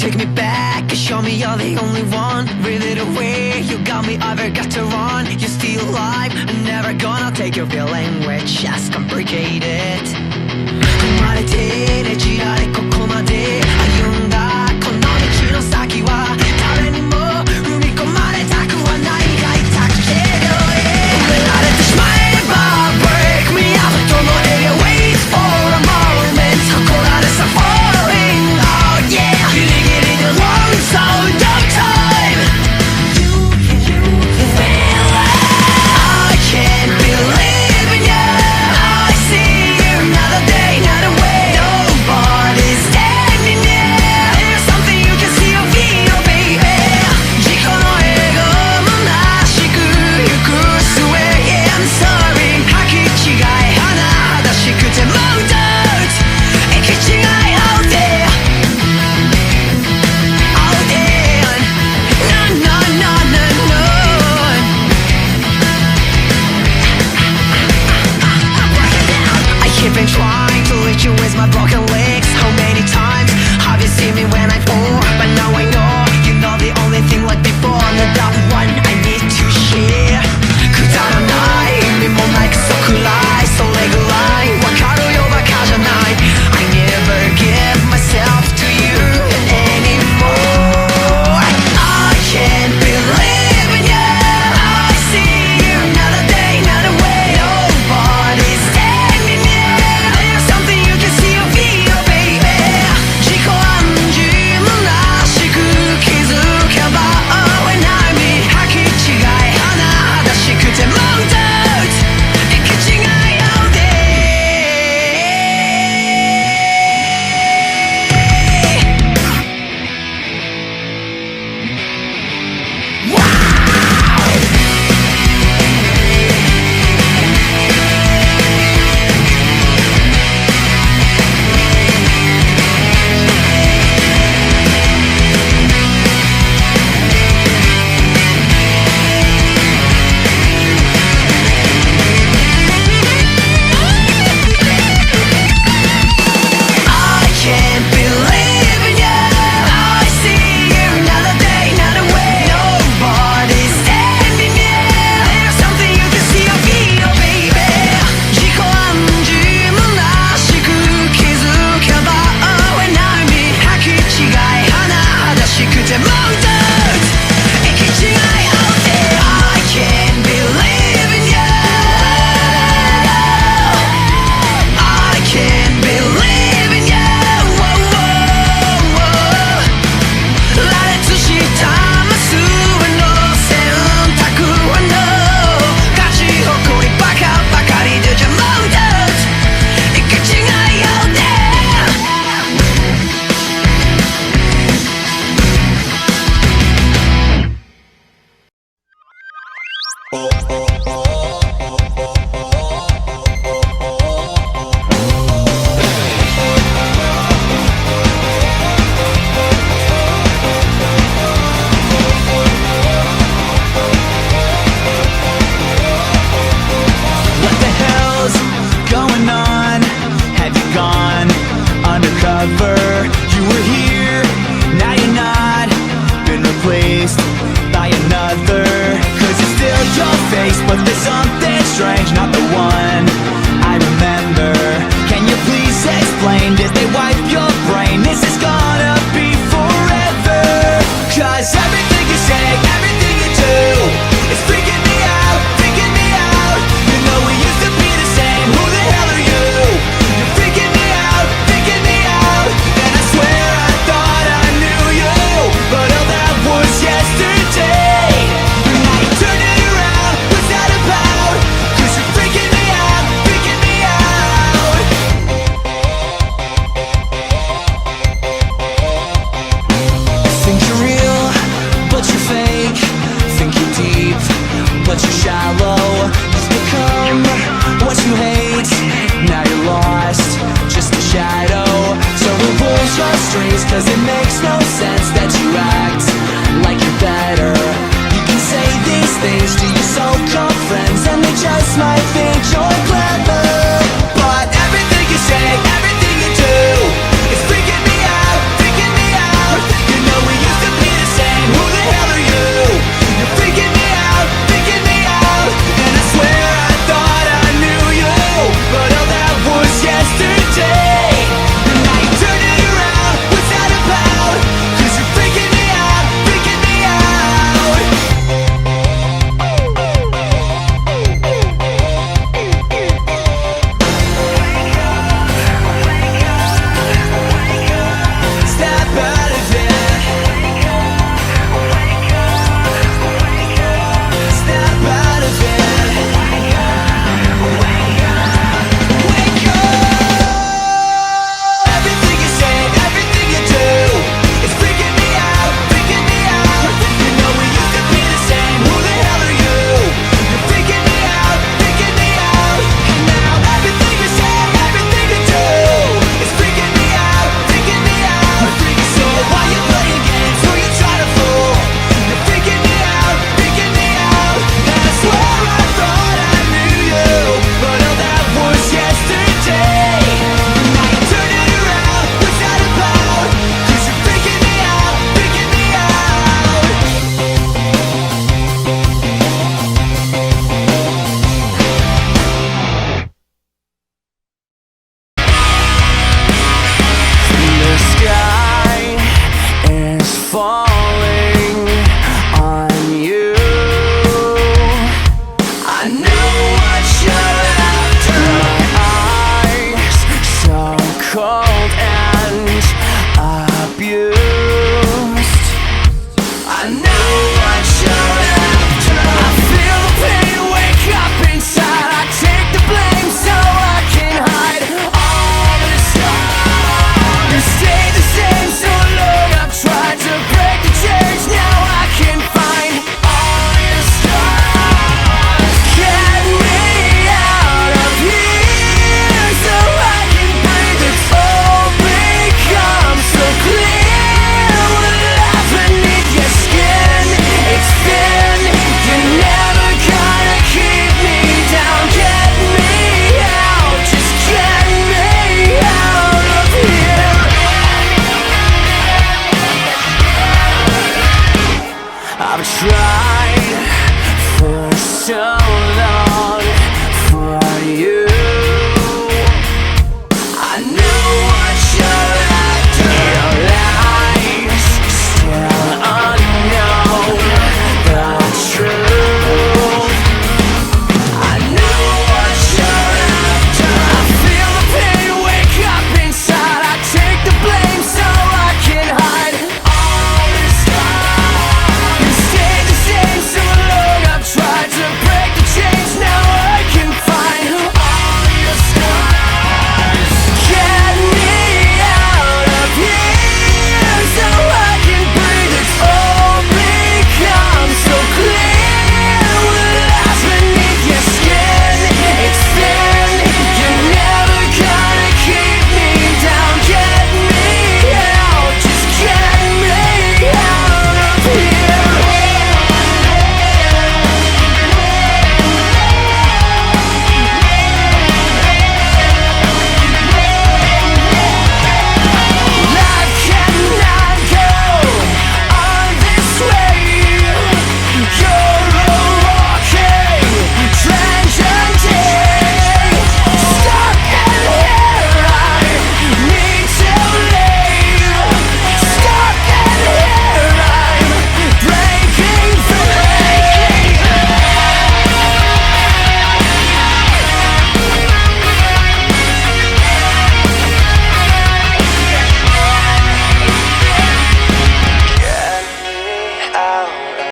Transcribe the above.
take me back and show me you're the only one. Reel it away, you got me, I've got to run. You're still alive, I'm never gonna take your feeling. We're just complicated. 生まれてねじられここまで歩んだこの道の先は誰にも踏み込まれたくはないが痛くて褒められてしまえば break me up どのエリア wait for a moment ここらでさ falling oh yeah ギリギリで long so dark time you feel it I can't believe in you I see you another day another way nobody's standing near there's something you can see or feel baby 自己のエゴ虚しくゆく末 yeah I'm sorry 履き違い甚だしくてもうどう行き違い out there out there no no no no no I keep been trying to reach you with my broken legs how many times have you seen me when I fall but now I know you're not the only thing like before not that one I need to share くだらない意味もないクソくらいそれぐらいわかるよバカじゃない I never give myself to you anymore I can't believe in you I see you another day another way nobody's standing near there's something you can see or feel baby 自己暗示虚しく気づけば when I meet 履き違い甚だしくてもうどう行き違い out I can't believe in you I see you another day another way nobody's standing near there's something you can see or feel baby 自己暗示虚しく気づけば when I meet 履き違い甚だしくてもうどう行き違い out there I can't believe in you I can't believe in you 羅列したまっすぐの選択は No 勝ち誇りバカばかりでじゃもうどう行き違い out there What the hell's going on? Have you gone undercover? You were here, now you're not. Been replaced by another. Cause it's still your face, but there's something strange, not the one I remember. Can you please explain? Did they wipe your brain? This is gonna be forever. Cause everything you say, everything you do is freaking me out, freaking me out. You know we used to be the same, who the hell are you? You're freaking me out, freaking me out. And I swear I thought I knew you, but all that was yesterday. And now you turn it around, what's that about? Cause you're freaking me out, freaking me out. Think you're real, but you're fake. Think you're deep, but you're shallow. You've become what you hate. Now you're lost, just a shadow. So who pulls your strings? Cause it makes no sense that